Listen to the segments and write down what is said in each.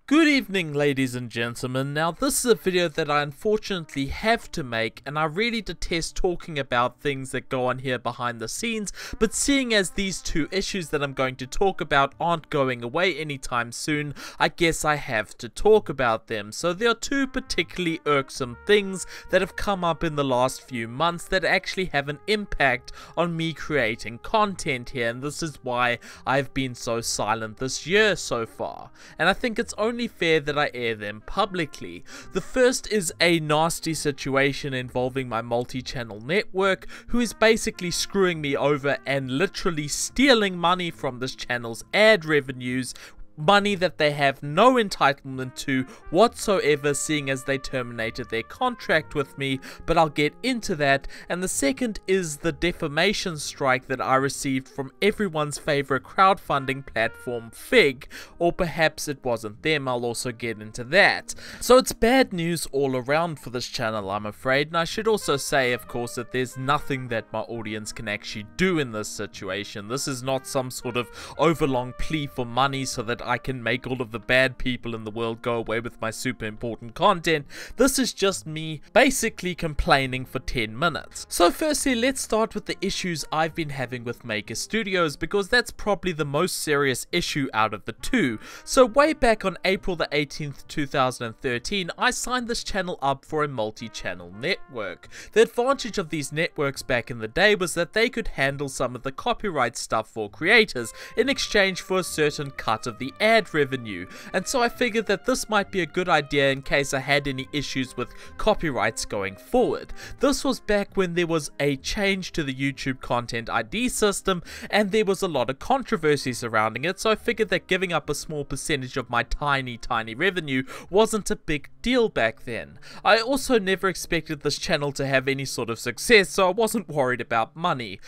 Good evening, ladies and gentlemen. Now, this is a video that I unfortunately have to make, and I really detest talking about things that go on here behind the scenes, but seeing as these two issues that I'm going to talk about aren't going away anytime soon, I guess I have to talk about them. So there are two particularly irksome things that have come up in the last few months that actually have an impact on me creating content here, and this is why I've been so silent this year so far. And I think it's only fair that I air them publicly. The first is a nasty situation involving my multi-channel network, who is basically screwing me over and literally stealing money from this channel's ad revenues, money that they have no entitlement to whatsoever, seeing as they terminated their contract with me, but I'll get into that. And the second is the defamation strike that I received from everyone's favorite crowdfunding platform, Fig, or perhaps it wasn't them. I'll also get into that. So it's bad news all around for this channel, I'm afraid, and I should also say, of course, that there's nothing that my audience can actually do in this situation. This is not some sort of overlong plea for money so that I can make all of the bad people in the world go away with my super important content. This is just me basically complaining for 10 minutes. So firstly, let's start with the issues I've been having with Maker Studios, because that's probably the most serious issue out of the two. So way back on April the 18th, 2013, I signed this channel up for a multi-channel network. The advantage of these networks back in the day was that they could handle some of the copyright stuff for creators in exchange for a certain cut of the ad revenue, and so I figured that this might be a good idea in case I had any issues with copyrights going forward. This was back when there was a change to the YouTube Content ID system and there was a lot of controversy surrounding it, so I figured that giving up a small percentage of my tiny revenue wasn't a big deal back then. I also never expected this channel to have any sort of success, so I wasn't worried about money.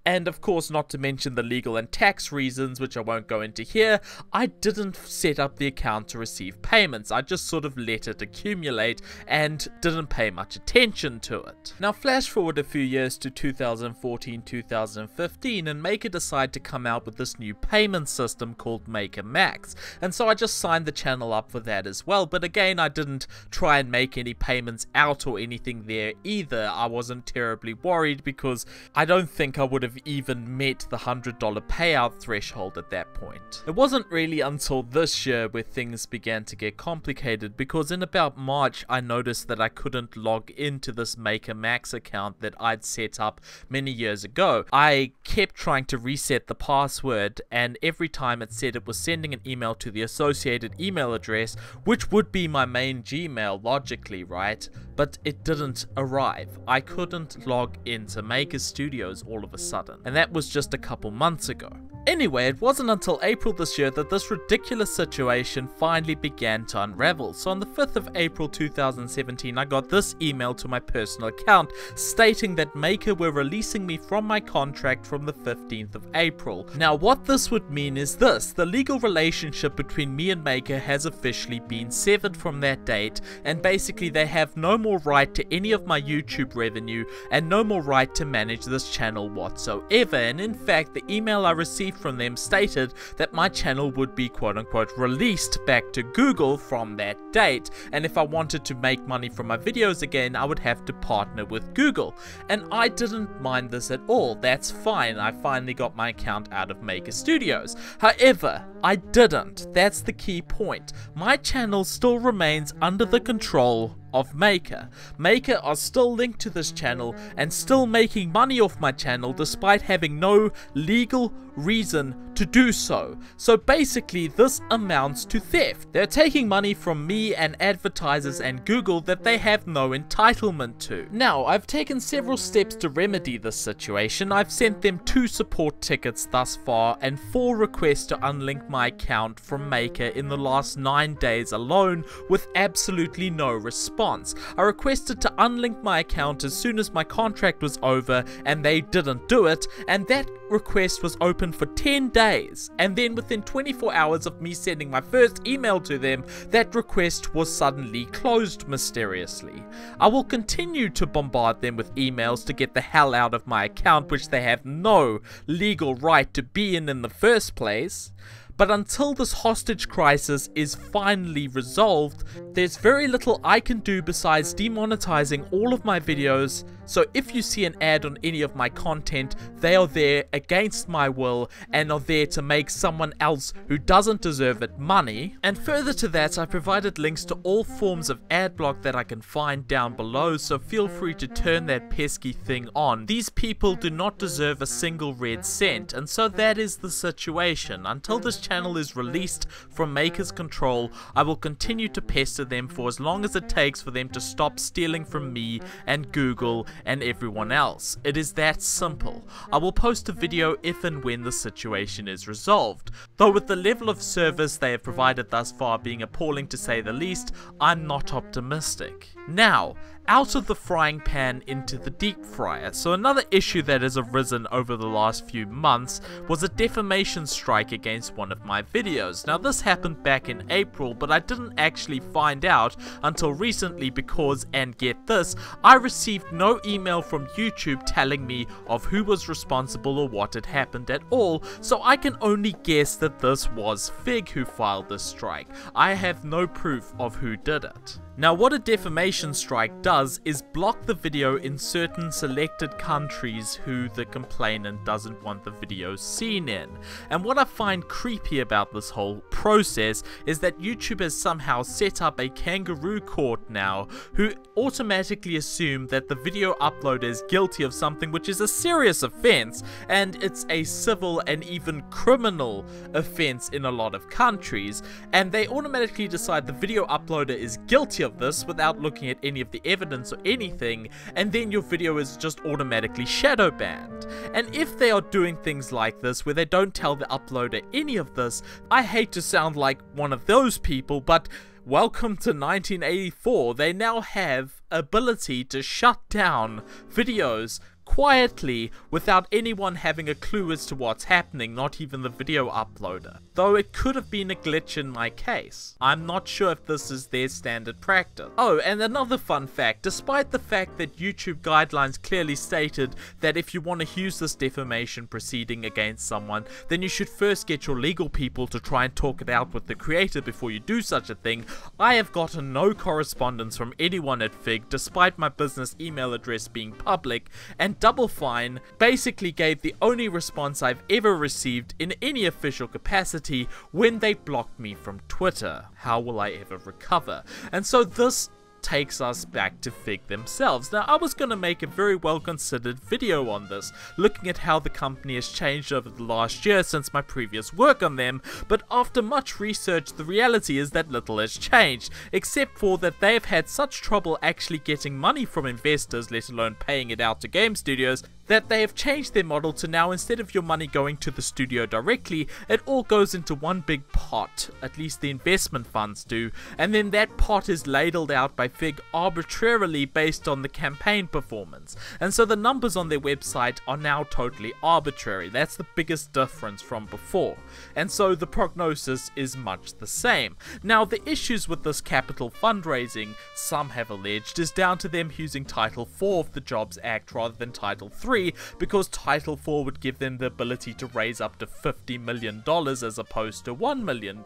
And of course, not to mention the legal and tax reasons, which I won't go into here, I didn't set up the account to receive payments. I just sort of let it accumulate and didn't pay much attention to it. Now flash forward a few years to 2014-2015 and Maker decided to come out with this new payment system called Maker Max. And so I just signed the channel up for that as well, but again, I didn't try and make any payments out or anything there either. I wasn't terribly worried because I don't think I would have even met the $100 payout threshold at that point. It wasn't really until this year where things began to get complicated, because in about March I noticed that I couldn't log into this Maker Max account that I'd set up many years ago. I kept trying to reset the password, and every time it said it was sending an email to the associated email address, which would be my main Gmail logically, right? But it didn't arrive. I couldn't log into Maker Studios all of a sudden. And that was just a couple months ago. Anyway, it wasn't until April this year that this ridiculous situation finally began to unravel. So on the 5th of April 2017, I got this email to my personal account stating that Maker were releasing me from my contract from the 15th of April. Now what this would mean is this: the legal relationship between me and Maker has officially been severed from that date, and basically they have no more right to any of my YouTube revenue and no more right to manage this channel whatsoever. And in fact, the email I received from them stated that my channel would be quote-unquote released back to Google from that date, and if I wanted to make money from my videos again, I would have to partner with Google. And I didn't mind this at all. That's fine. I finally got my account out of Maker Studios. However, I didn't. That's the key point. My channel still remains under the control of Maker. Maker are still linked to this channel and still making money off my channel despite having no legal reason to do so. So basically this amounts to theft. They're taking money from me and advertisers and Google that they have no entitlement to. Now, I've taken several steps to remedy this situation. I've sent them 2 support tickets thus far and 4 requests to unlink my account from Maker in the last 9 days alone, with absolutely no response. I requested to unlink my account as soon as my contract was over and they didn't do it, and that request was open for 10 days, and then within 24 hours of me sending my first email to them, that request was suddenly closed mysteriously. I will continue to bombard them with emails to get the hell out of my account, which they have no legal right to be in the first place. But until this hostage crisis is finally resolved, there's very little I can do besides demonetizing all of my videos. So if you see an ad on any of my content, they are there against my will and are there to make someone else who doesn't deserve it money. And further to that, I provided links to all forms of ad block that I can find down below, so feel free to turn that pesky thing on. These people do not deserve a single red cent, and so that is the situation. Until this channel is released from Maker's control, I will continue to pester them for as long as it takes for them to stop stealing from me and Google and everyone else. It is that simple. I will post a video if and when the situation is resolved. Though with the level of service they have provided thus far being appalling to say the least, I'm not optimistic. Now, out of the frying pan into the deep fryer. So another issue that has arisen over the last few months was a defamation strike against one of my videos. Now this happened back in April, but I didn't actually find out until recently because, and get this, I received no email from YouTube telling me of who was responsible or what had happened at all, so I can only guess that this was Fig who filed this strike. I have no proof of who did it. Now what a defamation strike does is block the video in certain selected countries who the complainant doesn't want the video seen in. And what I find creepy about this whole process is that YouTube has somehow set up a kangaroo court now who automatically assume that the video uploader is guilty of something which is a serious offense, and it's a civil and even criminal offense in a lot of countries, and they automatically decide the video uploader is guilty of this without looking at any of the evidence or anything, and then your video is just automatically shadow banned. And if they are doing things like this where they don't tell the uploader any of this, I hate to sound like one of those people, but welcome to 1984. They now have ability to shut down videos quietly without anyone having a clue as to what's happening, not even the video uploader. Though it could have been a glitch in my case. I'm not sure if this is their standard practice. Oh, and another fun fact, despite the fact that YouTube guidelines clearly stated that if you want to use this defamation proceeding against someone, then you should first get your legal people to try and talk it out with the creator before you do such a thing, I have gotten no correspondence from anyone at Fig, despite my business email address being public, and Double Fine basically gave the only response I've ever received in any official capacity when they blocked me from Twitter. How will I ever recover? And so this takes us back to Fig themselves. Now I was going to make a very well considered video on this, looking at how the company has changed over the last year since my previous work on them, but after much research the reality is that little has changed, except for that they have had such trouble actually getting money from investors, let alone paying it out to game studios, that they have changed their model to now, instead of your money going to the studio directly, it all goes into one big pot, at least the investment funds do, and then that pot is ladled out by Fig arbitrarily based on the campaign performance. And so the numbers on their website are now totally arbitrary. That's the biggest difference from before. And so the prognosis is much the same. Now the issues with this capital fundraising, some have alleged, is down to them using Title 4 of the Jobs Act rather than Title 3, because Title 4 would give them the ability to raise up to $50 million as opposed to $1 million.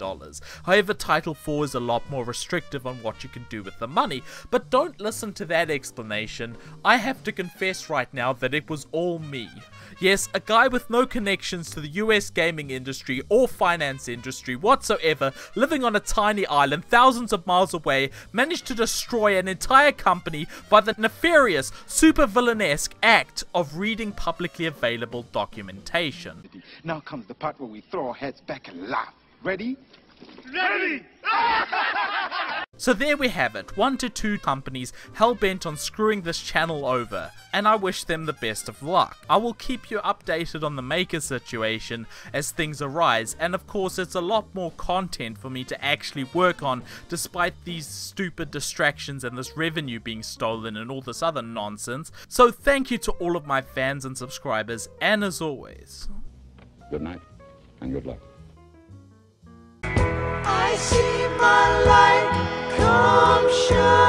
However, Title 4 is a lot more restrictive on what you can do with the money, but don't listen to that explanation. I have to confess right now that it was all me. Yes, a guy with no connections to the US gaming industry or finance industry whatsoever, living on a tiny island thousands of miles away, managed to destroy an entire company by the nefarious, super-villainesque act of reading publicly available documentation. Now comes the part where we throw our heads back and laugh. Ready? Ready! So there we have it, 1 to 2 companies hell-bent on screwing this channel over, and I wish them the best of luck. I will keep you updated on the Maker situation as things arise, and of course it's a lot more content for me to actually work on despite these stupid distractions and this revenue being stolen and all this other nonsense. So thank you to all of my fans and subscribers, and as always, good night and good luck. I see my light come shine.